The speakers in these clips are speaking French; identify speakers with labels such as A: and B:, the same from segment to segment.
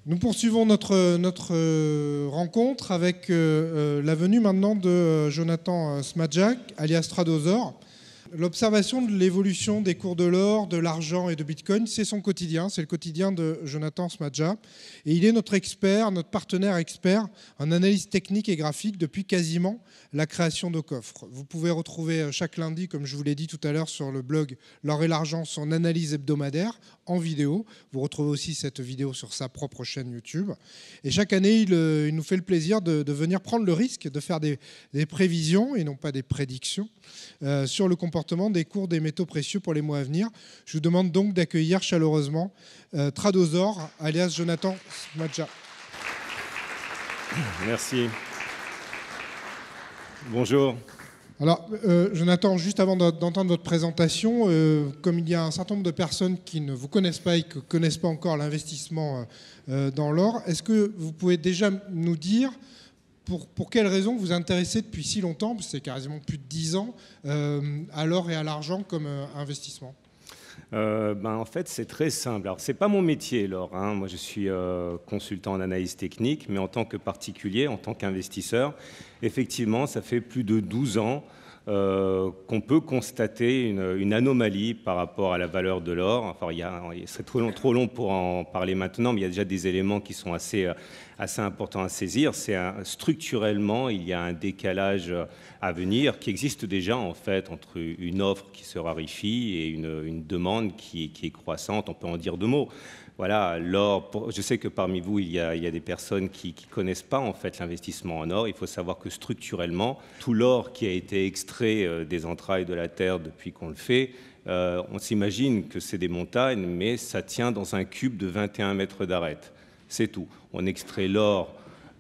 A: Nous poursuivons notre rencontre avec la venue maintenant de Jonathan Smadjak, alias Tradosaur. L'observation de l'évolution des cours de l'or, de l'argent et de Bitcoin, c'est son quotidien, c'est le quotidien de Jonathan Smadjak. Et il est notre expert, notre partenaire expert en analyse technique et graphique depuis quasiment la création d'Ocofre. Vous pouvez retrouver chaque lundi, comme je vous l'ai dit tout à l'heure, sur le blog L'or et l'argent, son analyse hebdomadaire en vidéo. Vous retrouvez aussi cette vidéo sur sa propre chaîne YouTube. Et chaque année, il nous fait le plaisir de venir prendre le risque de faire des prévisions et non pas des prédictions sur le comportement des cours des métaux précieux pour les mois à venir. Je vous demande donc d'accueillir chaleureusement Tradosaur, alias Jonathan Smadjak.
B: Merci. Bonjour.
A: Alors, Jonathan, juste avant d'entendre votre présentation, comme il y a un certain nombre de personnes qui ne vous connaissent pas et qui ne connaissent pas encore l'investissement dans l'or, est-ce que vous pouvez déjà nous dire pour quelles raisons vous vous intéressez depuis si longtemps, parce que c'est quasiment plus de 10 ans, à l'or et à l'argent comme investissement?
B: En fait, c'est très simple. Alors, ce n'est pas mon métier, l'or. Moi, je suis consultant en analyse technique, mais en tant que particulier, en tant qu'investisseur, effectivement, ça fait plus de 12 ans qu'on peut constater une anomalie par rapport à la valeur de l'or. Enfin, il serait trop long pour en parler maintenant, mais il y a déjà des éléments qui sont assez importants à saisir. Structurellement, il y a un décalage à venir qui existe déjà en fait entre une offre qui se raréfie et une demande qui est croissante. On peut en dire deux mots. Voilà, l'or, je sais que parmi vous, il y a des personnes qui ne connaissent pas en fait l'investissement en or. Il faut savoir que structurellement, tout l'or qui a été extrait des entrailles de la Terre depuis qu'on le fait, on s'imagine que c'est des montagnes, mais ça tient dans un cube de 21 mètres d'arête. C'est tout. On extrait l'or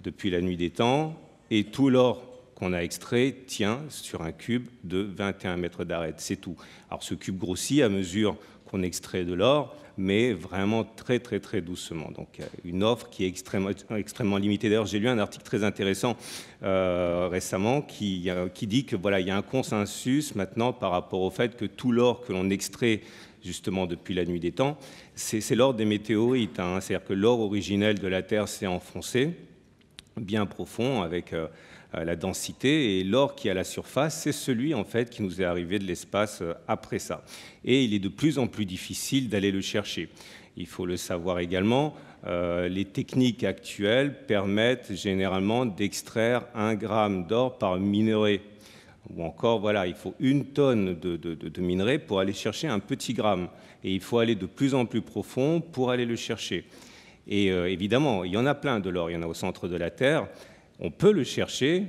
B: depuis la nuit des temps et tout l'or qu'on a extrait tient sur un cube de 21 mètres d'arête. C'est tout. Alors ce cube grossit à mesure qu'on extrait de l'or, mais vraiment très, très, très doucement. Donc, une offre qui est extrêmement limitée. D'ailleurs, j'ai lu un article très intéressant récemment qui dit que voilà, il y a un consensus maintenant par rapport au fait que tout l'or que l'on extrait justement depuis la nuit des temps, c'est l'or des météorites. C'est-à-dire que l'or originel de la Terre s'est enfoncé, bien profond, avec la densité, et l'or qui est à la surface, c'est celui en fait qui nous est arrivé de l'espace après ça. Et il est de plus en plus difficile d'aller le chercher. Il faut le savoir également, les techniques actuelles permettent généralement d'extraire 1 gramme d'or par minerai. Ou encore, voilà, il faut 1 tonne de minerai pour aller chercher un petit gramme. Et il faut aller de plus en plus profond pour aller le chercher. Et évidemment, il y en a plein de l'or, il y en a au centre de la Terre. On peut le chercher,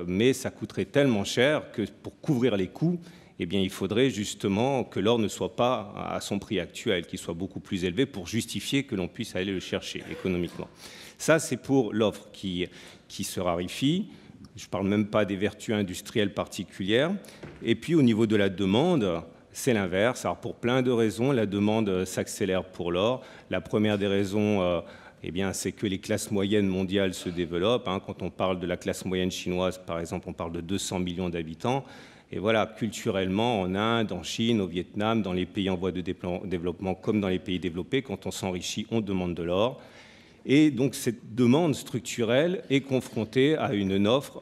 B: mais ça coûterait tellement cher que pour couvrir les coûts, eh bien, il faudrait justement que l'or ne soit pas à son prix actuel, qu'il soit beaucoup plus élevé pour justifier que l'on puisse aller le chercher économiquement. Ça, c'est pour l'offre qui se raréfie. Je ne parle même pas des vertus industrielles particulières. Et puis, au niveau de la demande, c'est l'inverse. Alors, pour plein de raisons, la demande s'accélère pour l'or. La première des raisons, eh bien, c'est que les classes moyennes mondiales se développent. Quand on parle de la classe moyenne chinoise, par exemple, on parle de 200 millions d'habitants. Et voilà, culturellement, en Inde, en Chine, au Vietnam, dans les pays en voie de développement comme dans les pays développés, quand on s'enrichit, on demande de l'or. Et donc, cette demande structurelle est confrontée à une offre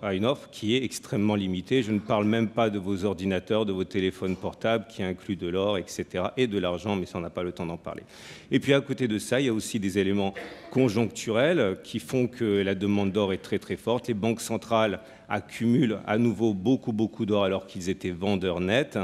B: qui est extrêmement limitée. Je ne parle même pas de vos ordinateurs, de vos téléphones portables qui incluent de l'or, etc., et de l'argent, mais ça, on n'a pas le temps d'en parler. Et puis, à côté de ça, il y a aussi des éléments conjoncturels qui font que la demande d'or est très, très forte. Les banques centrales accumulent à nouveau beaucoup d'or alors qu'ils étaient vendeurs nets.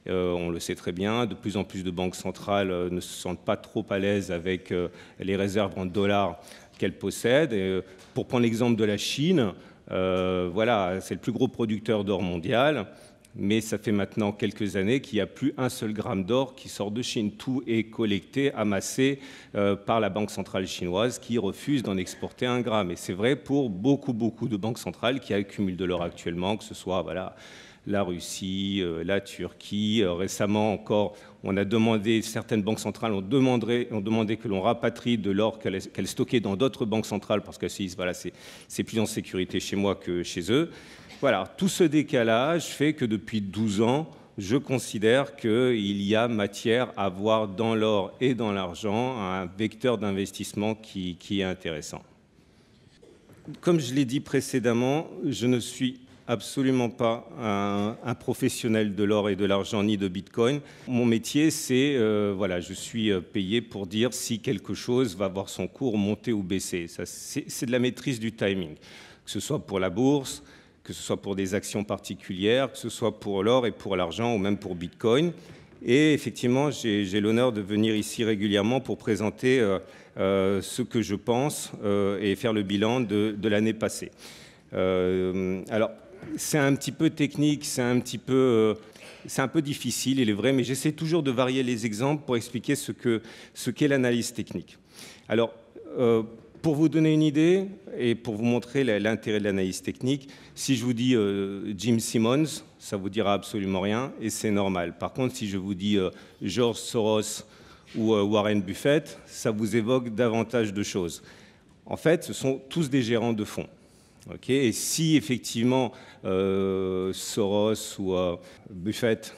B: On le sait très bien, de plus en plus de banques centrales ne se sentent pas trop à l'aise avec les réserves en dollars qu'elles possèdent. Et, pour prendre l'exemple de la Chine, voilà, c'est le plus gros producteur d'or mondial, mais ça fait maintenant quelques années qu'il n'y a plus un seul gramme d'or qui sort de Chine. Tout est collecté, amassé par la banque centrale chinoise qui refuse d'en exporter 1 gramme. Et c'est vrai pour beaucoup de banques centrales qui accumulent de l'or actuellement, que ce soit voilà, la Russie, la Turquie. Récemment encore, on a demandé, certaines banques centrales ont demandé que l'on rapatrie de l'or qu'elles stockaient dans d'autres banques centrales parce qu'elles se disent, voilà, c'est plus en sécurité chez moi que chez eux. Voilà, tout ce décalage fait que depuis 12 ans, je considère qu'il y a matière à voir dans l'or et dans l'argent un vecteur d'investissement qui est intéressant. Comme je l'ai dit précédemment, je ne suis absolument pas un professionnel de l'or et de l'argent ni de Bitcoin. Mon métier, c'est, voilà, je suis payé pour dire si quelque chose va voir son cours monter ou baisser. C'est de la maîtrise du timing, que ce soit pour la bourse, que ce soit pour des actions particulières, que ce soit pour l'or et pour l'argent ou même pour Bitcoin. Et effectivement, j'ai l'honneur de venir ici régulièrement pour présenter ce que je pense et faire le bilan de l'année passée. Alors, c'est un petit peu technique, c'est un peu difficile, il est vrai, mais j'essaie toujours de varier les exemples pour expliquer ce qu'est l'analyse technique. Alors, pour vous donner une idée et pour vous montrer l'intérêt de l'analyse technique, si je vous dis Jim Simmons, ça vous dira absolument rien et c'est normal. Par contre, si je vous dis George Soros ou Warren Buffett, ça vous évoque davantage de choses. En fait, ce sont tous des gérants de fonds. Okay, et si effectivement Soros ou Buffett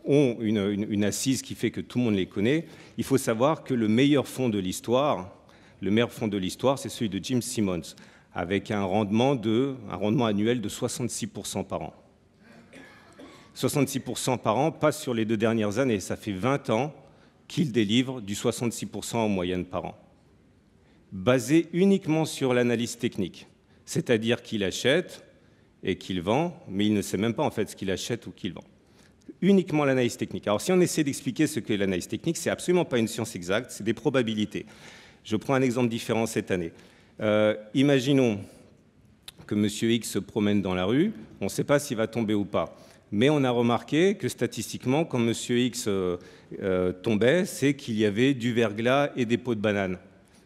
B: ont une assise qui fait que tout le monde les connaît, il faut savoir que le meilleur fonds de l'histoire, c'est celui de Jim Simmons, avec un rendement annuel de 66% par an. 66% par an, pas sur les 2 dernières années, ça fait 20 ans qu'il délivre du 66% en moyenne par an, basé uniquement sur l'analyse technique. C'est-à-dire qu'il achète et qu'il vend, mais il ne sait même pas en fait ce qu'il achète ou qu'il vend. Uniquement l'analyse technique. Alors si on essaie d'expliquer ce qu'est l'analyse technique, c'est absolument pas une science exacte, c'est des probabilités. Je prends un exemple différent cette année. Imaginons que M. X se promène dans la rue, on ne sait pas s'il va tomber ou pas. Mais on a remarqué que statistiquement, quand M. X tombait, c'est qu'il y avait du verglas et des pots de banane.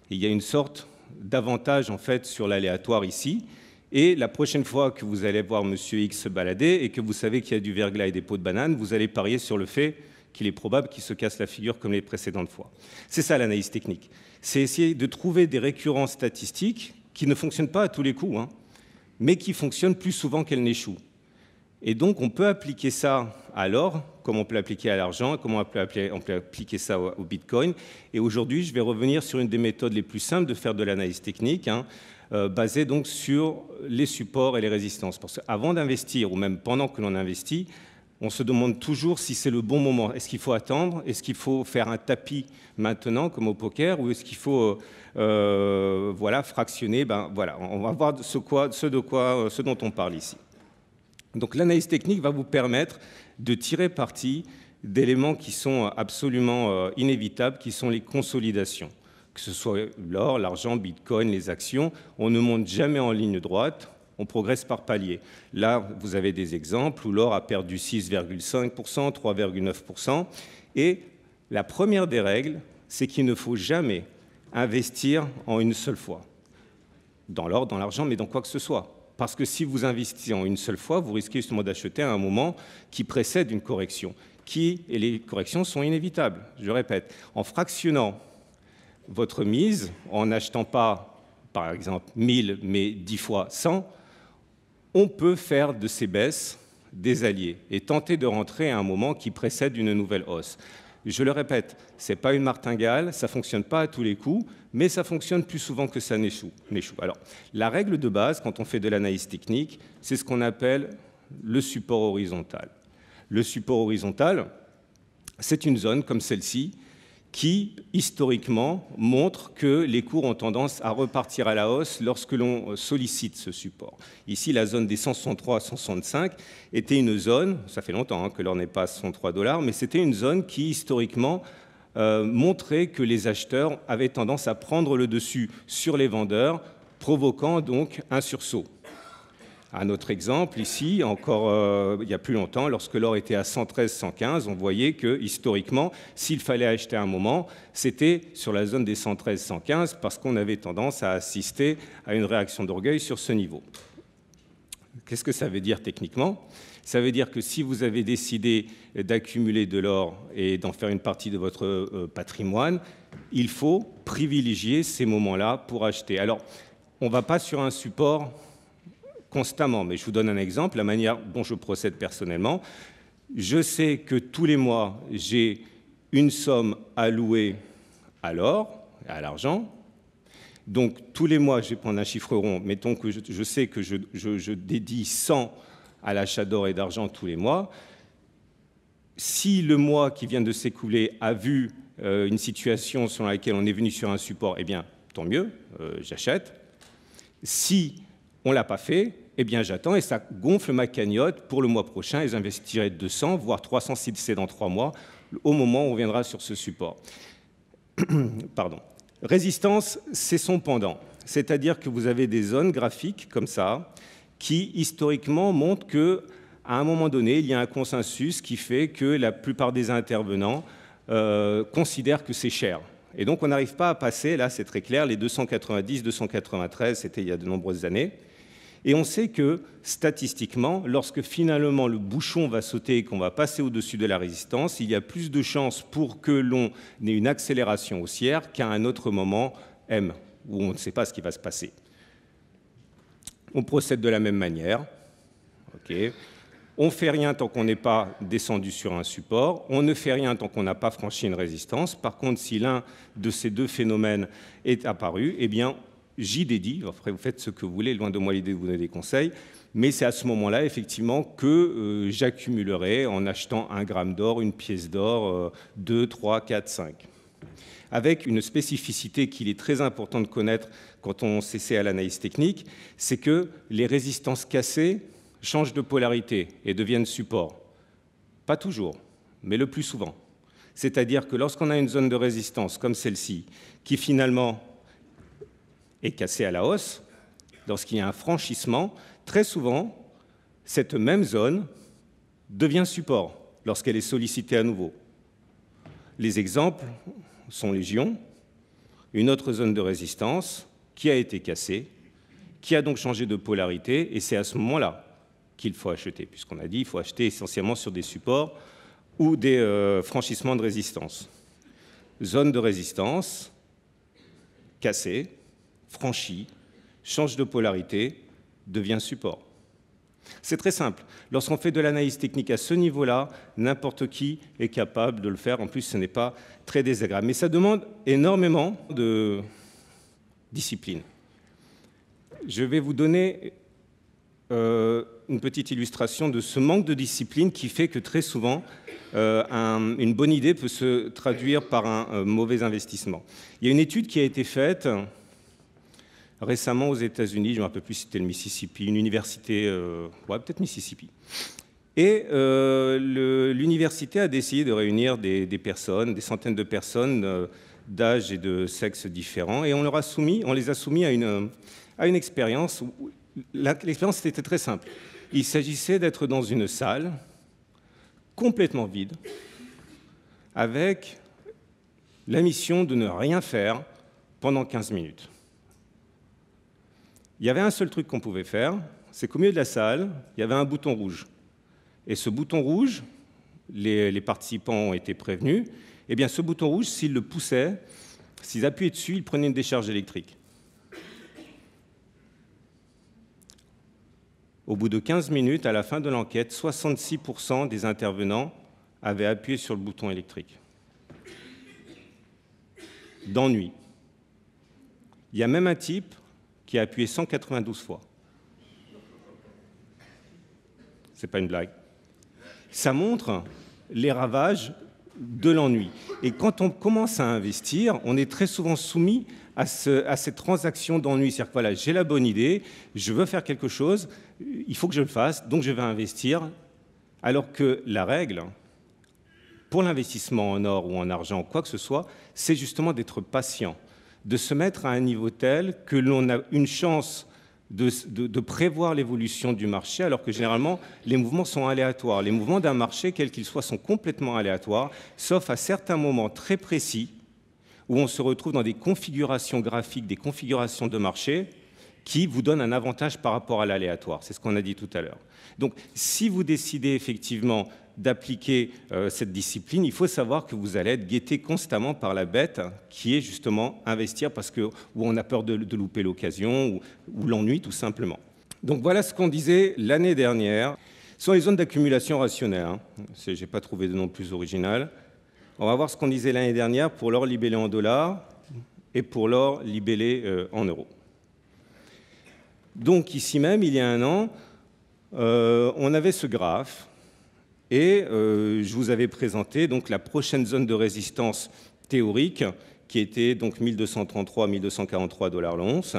B: Et il y a une sorte d'avantage en fait sur l'aléatoire ici, et la prochaine fois que vous allez voir Monsieur X se balader et que vous savez qu'il y a du verglas et des pots de banane, vous allez parier sur le fait qu'il est probable qu'il se casse la figure comme les précédentes fois. C'est ça l'analyse technique. C'est essayer de trouver des récurrences statistiques qui ne fonctionnent pas à tous les coups, hein, mais qui fonctionnent plus souvent qu'elles n'échouent. Et donc, on peut appliquer ça à l'or, comme on peut l'appliquer à l'argent, comme on peut appliquer ça au Bitcoin. Et aujourd'hui, je vais revenir sur une des méthodes les plus simples de faire de l'analyse technique, basée donc sur les supports et les résistances. Parce qu'avant d'investir, ou même pendant que l'on investit, on se demande toujours si c'est le bon moment. Est-ce qu'il faut attendre? Est-ce qu'il faut faire un tapis maintenant, comme au poker? Ou est-ce qu'il faut voilà, fractionner? Voilà, on va voir ce dont on parle ici. Donc l'analyse technique va vous permettre de tirer parti d'éléments qui sont absolument inévitables, qui sont les consolidations. Que ce soit l'or, l'argent, Bitcoin, les actions, on ne monte jamais en ligne droite, on progresse par paliers. Là, vous avez des exemples où l'or a perdu 6,5%, 3,9%. Et la première des règles, c'est qu'il ne faut jamais investir en une seule fois. Dans l'or, dans l'argent, mais dans quoi que ce soit. Parce que si vous investissez en une seule fois, vous risquez justement d'acheter à un moment qui précède une correction, et les corrections sont inévitables, je répète. En fractionnant votre mise, en n'achetant pas, par exemple, 1000, mais 10 fois 100, on peut faire de ces baisses des alliés et tenter de rentrer à un moment qui précède une nouvelle hausse. Je le répète, ce n'est pas une martingale, ça ne fonctionne pas à tous les coups, mais ça fonctionne plus souvent que ça n'échoue. Alors, la règle de base, quand on fait de l'analyse technique, c'est ce qu'on appelle le support horizontal. Le support horizontal, c'est une zone comme celle-ci qui, historiquement, montre que les cours ont tendance à repartir à la hausse lorsque l'on sollicite ce support. Ici, la zone des 163 à 165 était une zone, ça fait longtemps que l'or n'est pas à 103 $, mais c'était une zone qui, historiquement, montrait que les acheteurs avaient tendance à prendre le dessus sur les vendeurs, provoquant donc un sursaut. Un autre exemple, ici, encore il y a plus longtemps, lorsque l'or était à 113, 115, on voyait que, historiquement, s'il fallait acheter à un moment, c'était sur la zone des 113, 115, parce qu'on avait tendance à assister à une réaction d'orgueil sur ce niveau. Qu'est-ce que ça veut dire techniquement? Ça veut dire que si vous avez décidé d'accumuler de l'or et d'en faire une partie de votre patrimoine, il faut privilégier ces moments-là pour acheter. Alors, on ne va pas sur un support constamment, mais je vous donne un exemple, la manière dont je procède personnellement. Je sais que tous les mois, j'ai une somme allouée à l'or, à l'argent. Donc, tous les mois, je vais prendre un chiffre rond, mettons que je sais que je dédie 100 à l'achat d'or et d'argent tous les mois. Si le mois qui vient de s'écouler a vu une situation sur laquelle on est venu sur un support, eh bien, tant mieux, j'achète. Si on ne l'a pas fait, eh bien, j'attends et ça gonfle ma cagnotte pour le mois prochain et j'investirai 200, voire 300 si c'est dans 3 mois, au moment où on viendra sur ce support. Pardon. Résistance, c'est son pendant. C'est-à-dire que vous avez des zones graphiques comme ça qui, historiquement, montrent qu'à un moment donné, il y a un consensus qui fait que la plupart des intervenants considèrent que c'est cher. Et donc, on n'arrive pas à passer, là, c'est très clair, les 290, 293, c'était il y a de nombreuses années. Et on sait que, statistiquement, lorsque finalement le bouchon va sauter et qu'on va passer au-dessus de la résistance, il y a plus de chances pour que l'on ait une accélération haussière qu'à un autre moment M, où on ne sait pas ce qui va se passer. On procède de la même manière. Okay. On ne fait rien tant qu'on n'est pas descendu sur un support. On ne fait rien tant qu'on n'a pas franchi une résistance. Par contre, si l'un de ces deux phénomènes est apparu, eh bien, j'y dédie, après vous faites ce que vous voulez, loin de moi l'idée de vous donner des conseils, mais c'est à ce moment-là, effectivement, que j'accumulerai en achetant 1 gramme d'or, une pièce d'or, 2, 3, 4, 5. Avec une spécificité qu'il est très important de connaître quand on s'essaie à l'analyse technique, c'est que les résistances cassées changent de polarité et deviennent support. Pas toujours, mais le plus souvent. C'est-à-dire que lorsqu'on a une zone de résistance comme celle-ci, qui finalement est cassée à la hausse, lorsqu'il y a un franchissement, très souvent, cette même zone devient support lorsqu'elle est sollicitée à nouveau. Les exemples sont légion, une autre zone de résistance qui a été cassée, qui a donc changé de polarité, et c'est à ce moment-là qu'il faut acheter, puisqu'on a dit qu'il faut acheter essentiellement sur des supports ou des franchissements de résistance. Zone de résistance, cassée, franchie, change de polarité, devient support. C'est très simple. Lorsqu'on fait de l'analyse technique à ce niveau-là, n'importe qui est capable de le faire. En plus, ce n'est pas très désagréable. Mais ça demande énormément de discipline. Je vais vous donner une petite illustration de ce manque de discipline qui fait que très souvent, une bonne idée peut se traduire par un mauvais investissement. Il y a une étude qui a été faite récemment aux États-Unis, je ne me rappelle plus si c'était le Mississippi, une université, ouais, peut-être Mississippi. Et l'université a décidé de réunir des personnes, des centaines de personnes d'âge et de sexe différents, et on les a soumis à une expérience. L'expérience était très simple. Il s'agissait d'être dans une salle complètement vide, avec la mission de ne rien faire pendant 15 minutes. Il y avait un seul truc qu'on pouvait faire, c'est qu'au milieu de la salle, il y avait un bouton rouge. Et ce bouton rouge, les participants ont été prévenus, eh bien ce bouton rouge, s'ils le poussaient, s'ils appuyaient dessus, ils prenaient une décharge électrique. Au bout de 15 minutes, à la fin de l'enquête, 66% des intervenants avaient appuyé sur le bouton électrique. D'ennui. Il y a même un type qui a appuyé 192 fois. Ce n'est pas une blague. Ça montre les ravages de l'ennui. Et quand on commence à investir, on est très souvent soumis à cette transaction d'ennui. C'est-à-dire que voilà, j'ai la bonne idée, je veux faire quelque chose, il faut que je le fasse, donc je vais investir. Alors que la règle, pour l'investissement en or ou en argent, quoi que ce soit, c'est justement d'être patient, de se mettre à un niveau tel que l'on a une chance de prévoir l'évolution du marché, alors que généralement, les mouvements sont aléatoires. Les mouvements d'un marché, quels qu'ils soient, sont complètement aléatoires, sauf à certains moments très précis où on se retrouve dans des configurations graphiques, des configurations de marché qui vous donnent un avantage par rapport à l'aléatoire. C'est ce qu'on a dit tout à l'heure. Donc, si vous décidez effectivement d'appliquer cette discipline, il faut savoir que vous allez être guetté constamment par la bête qui est justement investir parce que où on a peur de louper l'occasion ou l'ennui tout simplement. Donc voilà ce qu'on disait l'année dernière. Ce sont les zones d'accumulation rationnelle. Hein. Je n'ai pas trouvé de nom plus original. On va voir ce qu'on disait l'année dernière pour l'or libellé en dollars et pour l'or libellé en euros. Donc ici même, il y a un an, on avait ce graphe et je vous avais présenté donc, la prochaine zone de résistance théorique qui était donc 1233 1243 $ l'once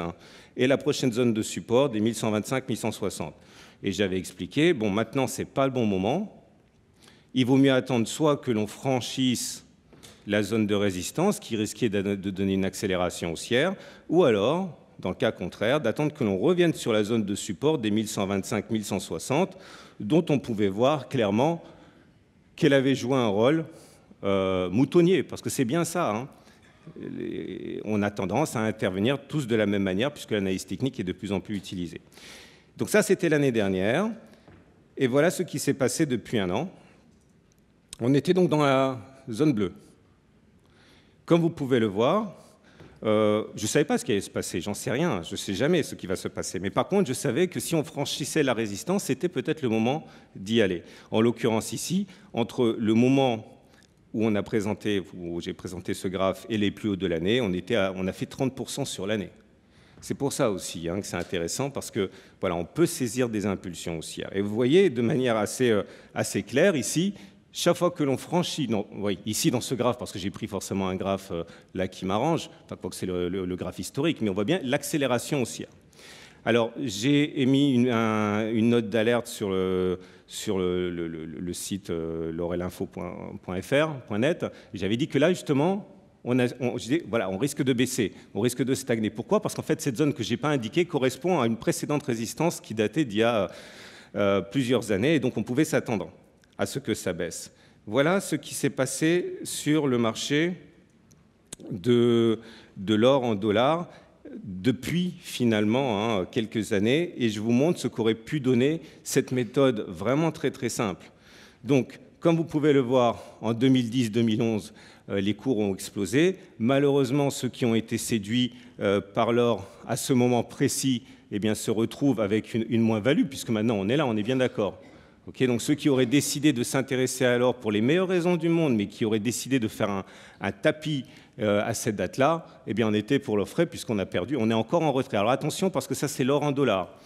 B: et la prochaine zone de support des 1125 1160. Et j'avais expliqué, bon maintenant ce n'est pas le bon moment, il vaut mieux attendre soit que l'on franchisse la zone de résistance qui risquait de donner une accélération haussière, ou alors, dans le cas contraire, d'attendre que l'on revienne sur la zone de support des 1125 1160, dont on pouvait voir clairement qu'elle avait joué un rôle moutonnier, parce que c'est bien ça. Hein. On a tendance à intervenir tous de la même manière, puisque l'analyse technique est de plus en plus utilisée. Donc ça, c'était l'année dernière, et voilà ce qui s'est passé depuis un an. On était donc dans la zone bleue. Comme vous pouvez le voir, je ne savais pas ce qui allait se passer, j'en sais rien, je ne sais jamais ce qui va se passer. Mais par contre, je savais que si on franchissait la résistance, c'était peut-être le moment d'y aller. En l'occurrence ici, entre le moment où j'ai présenté ce graphe et les plus hauts de l'année, on a fait 30% sur l'année. C'est pour ça aussi que c'est intéressant, parce que voilà, on peut saisir des impulsions haussières. Et vous voyez de manière assez claire ici, chaque fois que l'on franchit, ici dans ce graphe, parce que j'ai pris forcément un graphe là qui m'arrange, enfin pas que c'est le graphe historique, mais on voit bien l'accélération haussière. Alors j'ai émis une note d'alerte sur le site laurelinfo.net, et j'avais dit que là justement, on risque de baisser, on risque de stagner. Pourquoi? Parce qu'en fait cette zone que je n'ai pas indiquée correspond à une précédente résistance qui datait d'il y a plusieurs années, et donc on pouvait s'attendre à ce que ça baisse. Voilà ce qui s'est passé sur le marché de l'or en dollars depuis finalement quelques années, et je vous montre ce qu'aurait pu donner cette méthode vraiment très très simple. Donc, comme vous pouvez le voir, en 2010-2011, les cours ont explosé. Malheureusement, ceux qui ont été séduits par l'or à ce moment précis se retrouvent avec une moins-value, puisque maintenant on est là, on est bien d'accord. Okay, donc ceux qui auraient décidé de s'intéresser à l'or pour les meilleures raisons du monde, mais qui auraient décidé de faire un tapis à cette date-là, on était pour le frais puisqu'on a perdu, on est encore en retrait. Alors attention, parce que ça c'est l'or en dollars.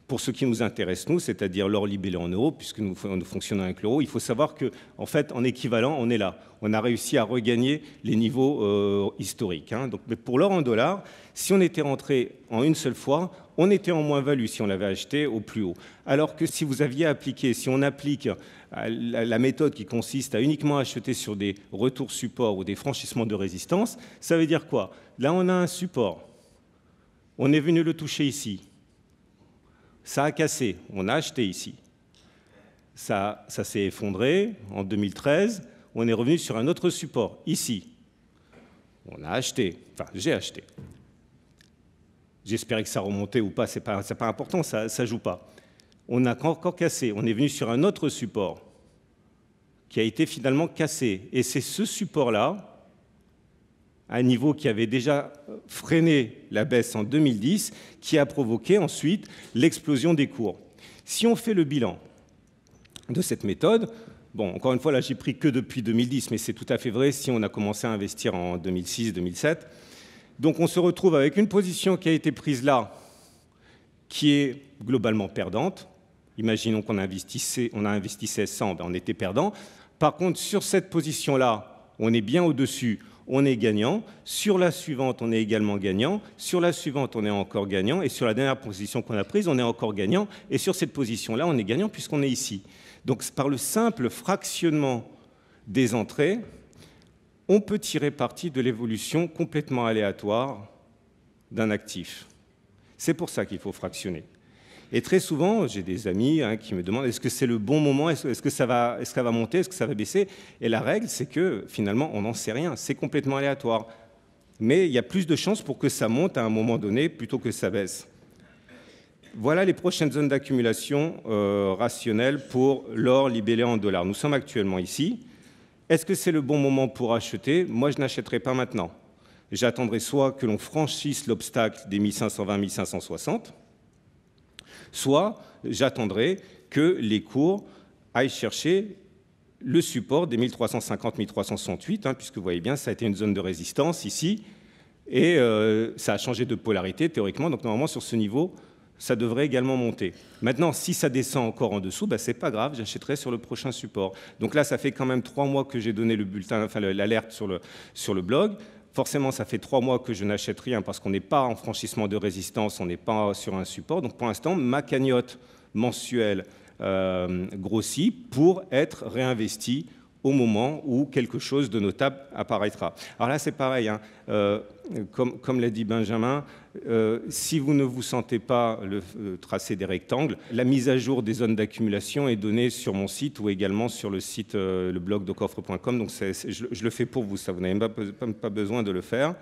B: Pour ce qui nous intéresse, nous, c'est-à-dire l'or libellé en euros, puisque nous fonctionnons avec l'euro, il faut savoir qu'en fait, en équivalent, on est là. On a réussi à regagner les niveaux historiques. Hein. Donc, mais pour l'or en dollars, si on était rentré en une seule fois, on était en moins-value si on l'avait acheté au plus haut. Alors que si vous aviez appliqué, si on applique la méthode qui consiste à uniquement acheter sur des retours support ou des franchissements de résistance, ça veut dire quoi? Là, on a un support. On est venu le toucher ici. Ça a cassé, on a acheté ici. Ça s'est effondré en 2013, on est revenu sur un autre support, ici. On a acheté, enfin j'ai acheté. J'espérais que ça remontait ou pas, c'est pas important, ça ne joue pas. On a encore cassé, on est venu sur un autre support qui a été finalement cassé. Et c'est ce support-là, à un niveau qui avait déjà freiné la baisse en 2010, qui a provoqué ensuite l'explosion des cours. Si on fait le bilan de cette méthode, bon, encore une fois, là, j'ai pris que depuis 2010, mais c'est tout à fait vrai si on a commencé à investir en 2006-2007. Donc on se retrouve avec une position qui a été prise là, qui est globalement perdante. Imaginons qu'on investissait 100, on était perdant. Par contre, sur cette position-là, on est bien au-dessus, on est gagnant. Sur la suivante, on est également gagnant. Sur la suivante, on est encore gagnant. Et sur la dernière position qu'on a prise, on est encore gagnant. Et sur cette position-là, on est gagnant puisqu'on est ici. Donc, par le simple fractionnement des entrées, on peut tirer parti de l'évolution complètement aléatoire d'un actif. C'est pour ça qu'il faut fractionner. Et très souvent, j'ai des amis qui me demandent est-ce que c'est le bon moment, est-ce que ça va monter, est-ce que ça va baisser? Et la règle, c'est que finalement, on n'en sait rien, c'est complètement aléatoire. Mais il y a plus de chances pour que ça monte à un moment donné plutôt que ça baisse. Voilà les prochaines zones d'accumulation rationnelles pour l'or libellé en dollars. Nous sommes actuellement ici. Est-ce que c'est le bon moment pour acheter? Moi, je n'achèterai pas maintenant. J'attendrai soit que l'on franchisse l'obstacle des 1520-1560, soit j'attendrai que les cours aillent chercher le support des 1350-1368, hein, puisque vous voyez bien, ça a été une zone de résistance ici, et ça a changé de polarité théoriquement, donc normalement sur ce niveau, ça devrait également monter. Maintenant, si ça descend encore en dessous, ce n'est pas grave, j'achèterai sur le prochain support. Donc là, ça fait quand même 3 mois que j'ai donné le bulletin, enfin l'alerte sur le blog. Forcément, ça fait 3 mois que je n'achète rien parce qu'on n'est pas en franchissement de résistance, on n'est pas sur un support. Donc pour l'instant, ma cagnotte mensuelle grossit pour être réinvestie au moment où quelque chose de notable apparaîtra. Alors là, c'est pareil, hein, comme l'a dit Benjamin, si vous ne vous sentez pas le tracé des rectangles, la mise à jour des zones d'accumulation est donnée sur mon site ou également sur le site, le blog de coffre.com, donc je le fais pour vous, ça, vous n'avez pas besoin de le faire.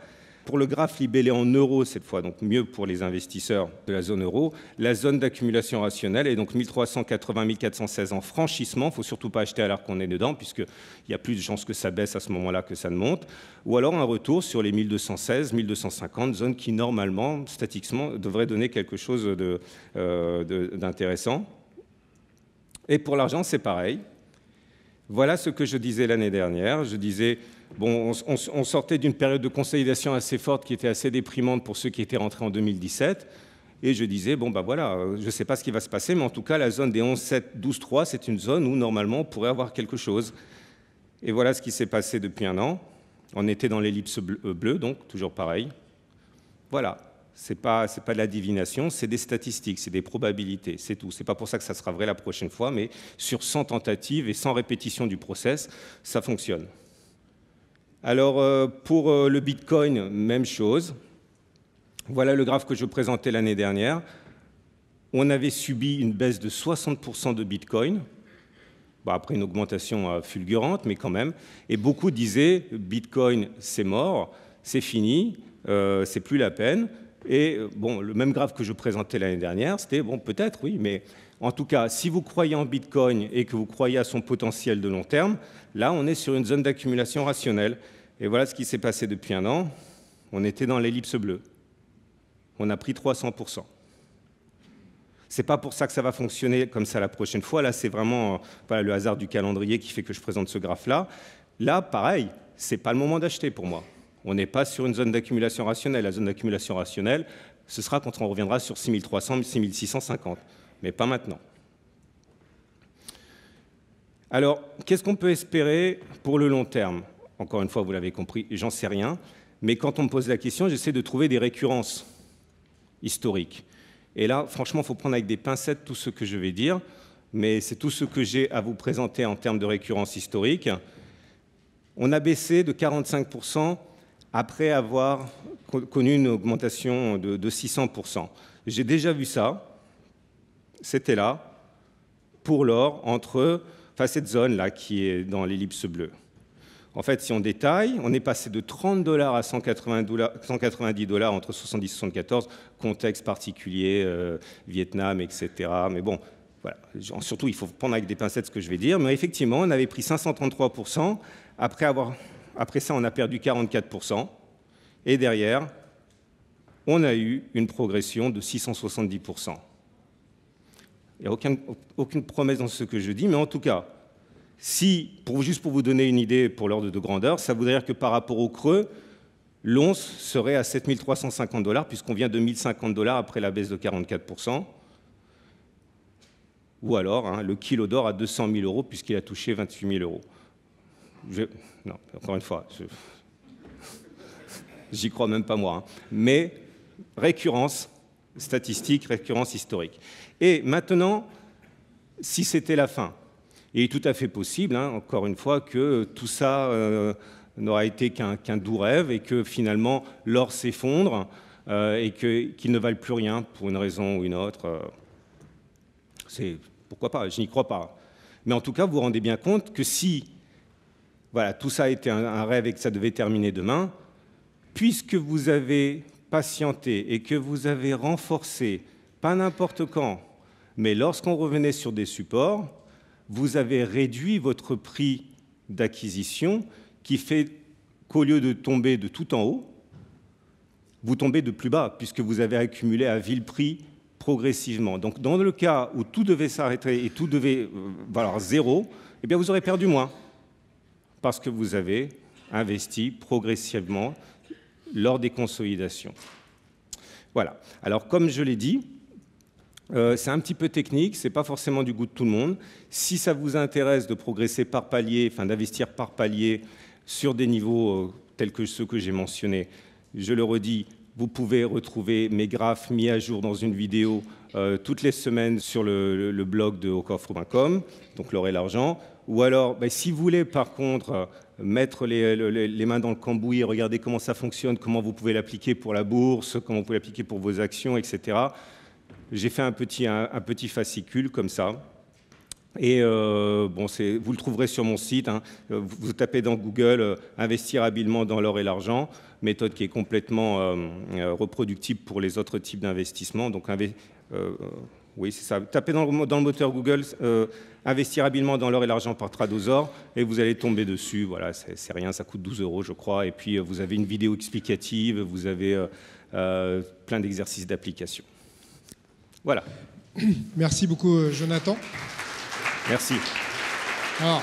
B: Pour le graphe libellé en euros cette fois, donc mieux pour les investisseurs de la zone euro, la zone d'accumulation rationnelle est donc 1380-1416 en franchissement. Il ne faut surtout pas acheter alors qu'on est dedans, puisqu'il y a plus de chances que ça baisse à ce moment-là que ça ne monte. Ou alors un retour sur les 1216-1250, zone qui normalement, statiquement, devrait donner quelque chose d'intéressant. Et pour l'argent, c'est pareil. Voilà ce que je disais l'année dernière. Je disais, bon, on sortait d'une période de consolidation assez forte qui était assez déprimante pour ceux qui étaient rentrés en 2017. Et je disais, bon, voilà, je ne sais pas ce qui va se passer, mais en tout cas, la zone des 11,7, 12,3, c'est une zone où, normalement, on pourrait avoir quelque chose. Et voilà ce qui s'est passé depuis 1 an. On était dans l'ellipse bleue, donc toujours pareil. Voilà. Ce n'est pas de la divination, c'est des statistiques, c'est des probabilités, c'est tout. Ce n'est pas pour ça que ça sera vrai la prochaine fois, mais sur 100 tentatives et 100 répétitions du process, ça fonctionne. Alors, pour le Bitcoin, même chose. Voilà le graphe que je présentais l'année dernière. On avait subi une baisse de 60% de Bitcoin, après une augmentation fulgurante, mais quand même. Et beaucoup disaient, Bitcoin, c'est mort, c'est fini, c'est plus la peine. Et bon, le même graphe que je présentais l'année dernière, c'était, bon, peut-être, oui, mais en tout cas, si vous croyez en Bitcoin et que vous croyez à son potentiel de long terme, là, on est sur une zone d'accumulation rationnelle. Et voilà ce qui s'est passé depuis 1 an. On était dans l'ellipse bleue. On a pris 300%. C'est pas pour ça que ça va fonctionner comme ça la prochaine fois. Là, c'est vraiment voilà, le hasard du calendrier qui fait que je présente ce graphe-là. Là, pareil, c'est pas le moment d'acheter pour moi. On n'est pas sur une zone d'accumulation rationnelle. La zone d'accumulation rationnelle, ce sera quand on reviendra sur 6300, 6650, mais pas maintenant. Alors, qu'est-ce qu'on peut espérer pour le long terme? Encore une fois, vous l'avez compris, j'en sais rien, mais quand on me pose la question, j'essaie de trouver des récurrences historiques. Et là, franchement, il faut prendre avec des pincettes tout ce que je vais dire, mais c'est tout ce que j'ai à vous présenter en termes de récurrence historique. On a baissé de 45% après avoir connu une augmentation de 600%. J'ai déjà vu ça, c'était là, pour l'or, enfin cette zone-là qui est dans l'ellipse bleue. En fait, si on détaille, on est passé de 30 $ à 190 $ entre 70 et 74, contexte particulier, Vietnam, etc. Mais bon, voilà. Surtout, il faut prendre avec des pincettes ce que je vais dire. Mais effectivement, on avait pris 533%. Après ça, on a perdu 44%. Et derrière, on a eu une progression de 670%. Il n'y a aucune promesse dans ce que je dis, mais en tout cas, juste pour vous donner une idée pour l'ordre de grandeur, ça voudrait dire que par rapport au creux, l'once serait à 7 350 $, puisqu'on vient de 1 050 $ après la baisse de 44%. Ou alors, le kilo d'or à 200 000 €, puisqu'il a touché 28 000 €. Non, encore une fois, j'y crois même pas moi. Mais récurrence statistique, récurrence historique. Et maintenant, si c'était la fin, il est tout à fait possible, encore une fois, que tout ça n'aura été qu'un doux rêve et que finalement l'or s'effondre et qu'il ne vale plus rien pour une raison ou une autre. Pourquoi pas, je n'y crois pas. Mais en tout cas, vous vous rendez bien compte que si voilà, tout ça a été un rêve et que ça devait terminer demain, puisque vous avez patienté et que vous avez renforcé, pas n'importe quand, mais lorsqu'on revenait sur des supports, vous avez réduit votre prix d'acquisition qui fait qu'au lieu de tomber de tout en haut, vous tombez de plus bas, puisque vous avez accumulé à vil prix progressivement. Donc, dans le cas où tout devait s'arrêter et tout devait valoir zéro, eh bien, vous aurez perdu moins parce que vous avez investi progressivement lors des consolidations. Voilà. Alors, comme je l'ai dit, c'est un petit peu technique, ce n'est pas forcément du goût de tout le monde. Si ça vous intéresse de progresser par palier, enfin d'investir par palier sur des niveaux tels que ceux que j'ai mentionnés, je le redis, vous pouvez retrouver mes graphes mis à jour dans une vidéo toutes les semaines sur le blog de aucoffre.com, donc l'or et l'argent. Ou alors, si vous voulez par contre mettre les mains dans le cambouis, regarder comment ça fonctionne, comment vous pouvez l'appliquer pour la bourse, comment vous pouvez l'appliquer pour vos actions, etc. J'ai fait un petit fascicule comme ça. Et bon, vous le trouverez sur mon site. Hein. Vous tapez dans Google investir habilement dans l'or et l'argent, méthode qui est complètement reproductible pour les autres types d'investissements. Donc, oui, c'est ça. Tapez dans le moteur Google investir habilement dans l'or et l'argent par Tradosaur et vous allez tomber dessus. Voilà, c'est rien, ça coûte 12 €, je crois. Et puis, vous avez une vidéo explicative, vous avez plein d'exercices d'application. Voilà.
A: Merci beaucoup, Jonathan.
B: Merci.
A: Alors,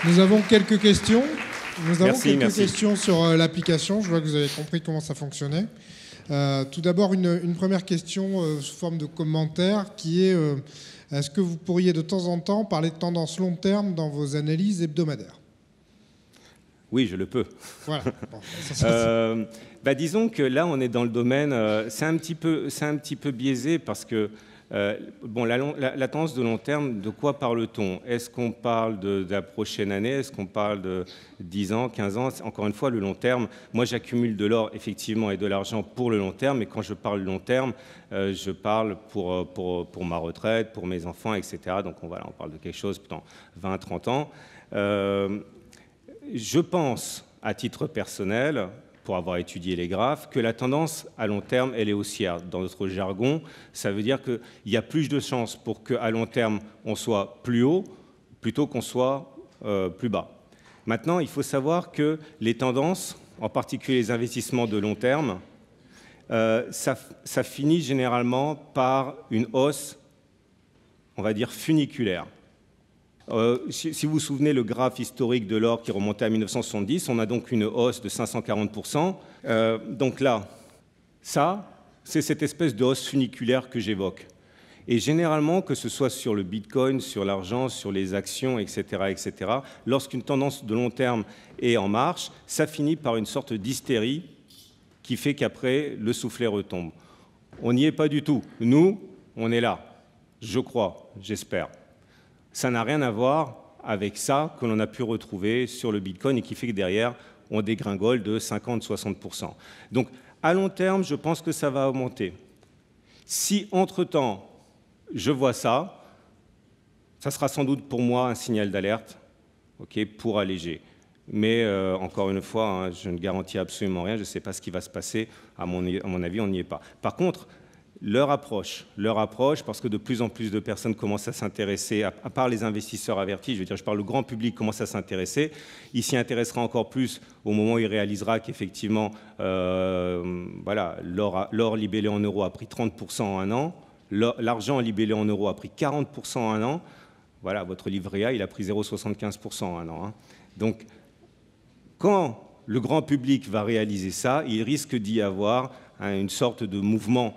A: nous avons quelques questions. Nous avons quelques questions sur l'application. Je vois que vous avez compris comment ça fonctionnait. Tout d'abord, une première question sous forme de commentaire qui est est-ce que vous pourriez de temps en temps parler de tendance long terme dans vos analyses hebdomadaires?
B: Oui, je le peux.
A: Voilà.
B: Bon, disons que là, on est dans le domaine, c'est un petit peu biaisé parce que bon, la tendance de long terme, de quoi parle-t-on? Est-ce qu'on parle de la prochaine année? Est-ce qu'on parle de 10 ans, 15 ans? Encore une fois, le long terme, moi j'accumule de l'or effectivement et de l'argent pour le long terme, mais quand je parle long terme, je parle pour ma retraite, pour mes enfants, etc. Donc on parle de quelque chose dans 20, 30 ans. Je pense, à titre personnel, pour avoir étudié les graphes, que la tendance à long terme, elle est haussière. Dans notre jargon, ça veut dire qu'il y a plus de chances pour qu'à long terme, on soit plus haut plutôt qu'on soit plus bas. Maintenant, il faut savoir que les tendances, en particulier les investissements de long terme, ça finit généralement par une hausse, on va dire, funiculaire. Si vous vous souvenez, le graphe historique de l'or qui remontait à 1970, on a donc une hausse de 540%. Donc là, ça, c'est cette espèce de hausse funiculaire que j'évoque. Et généralement, que ce soit sur le Bitcoin, sur l'argent, sur les actions, etc., lorsqu'une tendance de long terme est en marche, ça finit par une sorte d'hystérie qui fait qu'après, le soufflet retombe. On n'y est pas du tout. Nous, on est là. Je crois, j'espère. Ça n'a rien à voir avec ça que l'on a pu retrouver sur le Bitcoin et qui fait que derrière, on dégringole de 50-60%. Donc, à long terme, je pense que ça va augmenter. Si, entre-temps, je vois ça, ça sera sans doute pour moi un signal d'alerte, pour alléger. Mais, encore une fois, hein, je ne garantis absolument rien, je ne sais pas ce qui va se passer. À mon avis, on n'y est pas. Par contre, leur approche, parce que de plus en plus de personnes commencent à s'intéresser, à part les investisseurs avertis, je parle le grand public commence à s'intéresser, il s'y intéressera encore plus au moment où il réalisera qu'effectivement, l'or libellé en euros a pris 30% en un an, l'argent libellé en euros a pris 40% en un an, voilà, votre livret A, il a pris 0,75% en un an. Hein. Donc, quand le grand public va réaliser ça, il risque d'y avoir une sorte de mouvement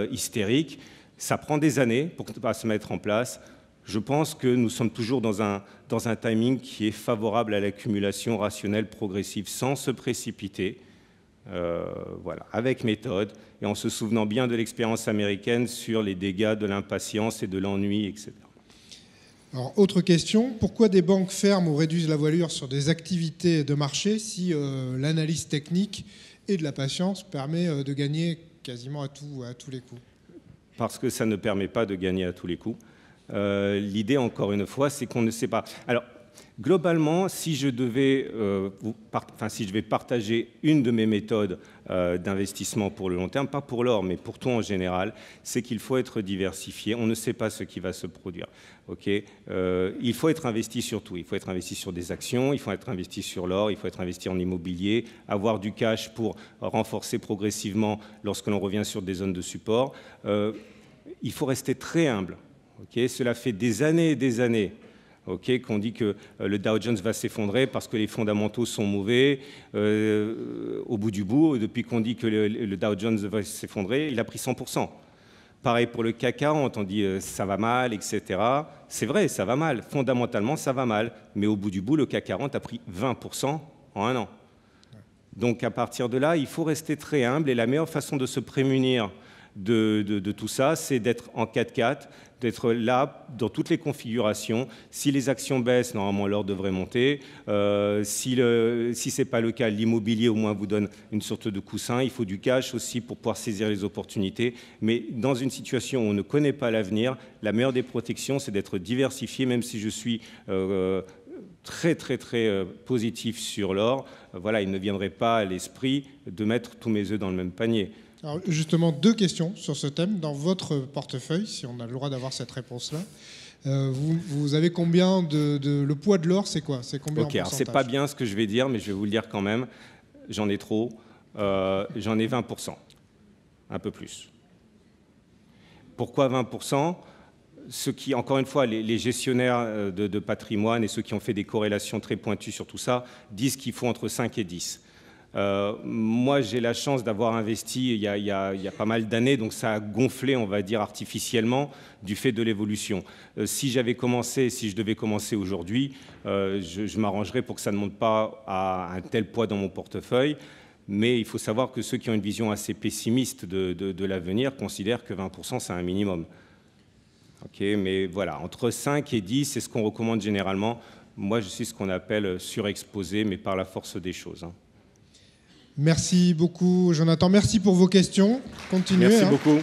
B: hystérique. Ça prend des années pour se mettre en place. Je pense que nous sommes toujours dans un timing qui est favorable à l'accumulation rationnelle progressive, sans se précipiter, avec méthode, et en se souvenant bien de l'expérience américaine sur les dégâts de l'impatience et de l'ennui, etc.
A: Alors, autre question, pourquoi des banques ferment ou réduisent la voilure sur des activités de marché si l'analyse technique et de la patience permet de gagner quasiment à tous les coups?
B: Parce que ça ne permet pas de gagner à tous les coups. L'idée, encore une fois, c'est qu'on ne sait pas. Alors, Globalement, si je devais partager une de mes méthodes d'investissement pour le long terme, pas pour l'or, mais pour tout en général, c'est qu'il faut être diversifié. On ne sait pas ce qui va se produire. Okay, il faut être investi sur tout. Il faut être investi sur des actions, il faut être investi sur l'or, il faut être investi en immobilier, avoir du cash pour renforcer progressivement lorsque l'on revient sur des zones de support. Il faut rester très humble. Okay, cela fait des années et des années qu'on dit que le Dow Jones va s'effondrer parce que les fondamentaux sont mauvais. Au bout du bout, depuis qu'on dit que le Dow Jones va s'effondrer, il a pris 100%. Pareil pour le CAC 40, on dit ça va mal, etc. C'est vrai, ça va mal. Fondamentalement, ça va mal. Mais au bout du bout, le CAC 40 a pris 20% en un an. Donc à partir de là, il faut rester très humble. Et la meilleure façon de se prémunir de tout ça, c'est d'être en 4-4, d'être là dans toutes les configurations. Si les actions baissent, normalement l'or devrait monter. Si ce n'est pas le cas, l'immobilier au moins vous donne une sorte de coussin. Il faut du cash aussi pour pouvoir saisir les opportunités. Mais dans une situation où on ne connaît pas l'avenir, la meilleure des protections, c'est d'être diversifié, même si je suis très positif sur l'or. Voilà, il ne viendrait pas à l'esprit de mettre tous mes œufs dans le même panier.
A: Alors justement, 2 questions sur ce thème. Dans votre portefeuille, si on a le droit d'avoir cette réponse-là, vous avez combien le poids de l'or, c'est quoi? C'est combien en pourcentage?
B: C'est pas bien ce que je vais dire, mais je vais vous le dire quand même. J'en ai trop. J'en ai 20%, un peu plus. Pourquoi 20%? Ceux qui, encore une fois, les gestionnaires de patrimoine et ceux qui ont fait des corrélations très pointues sur tout ça, disent qu'il faut entre 5 et 10. Moi, j'ai la chance d'avoir investi il y a pas mal d'années, donc ça a gonflé, on va dire, artificiellement du fait de l'évolution. Si j'avais commencé, si je devais commencer aujourd'hui, je m'arrangerais pour que ça ne monte pas à un tel poids dans mon portefeuille. Mais il faut savoir que ceux qui ont une vision assez pessimiste de l'avenir considèrent que 20%, c'est un minimum. Okay, mais voilà, entre 5 et 10, c'est ce qu'on recommande généralement. Moi, je suis ce qu'on appelle surexposé, mais par la force des choses.
A: Merci beaucoup, Jonathan. Merci pour vos questions. Continuez.
B: Merci beaucoup.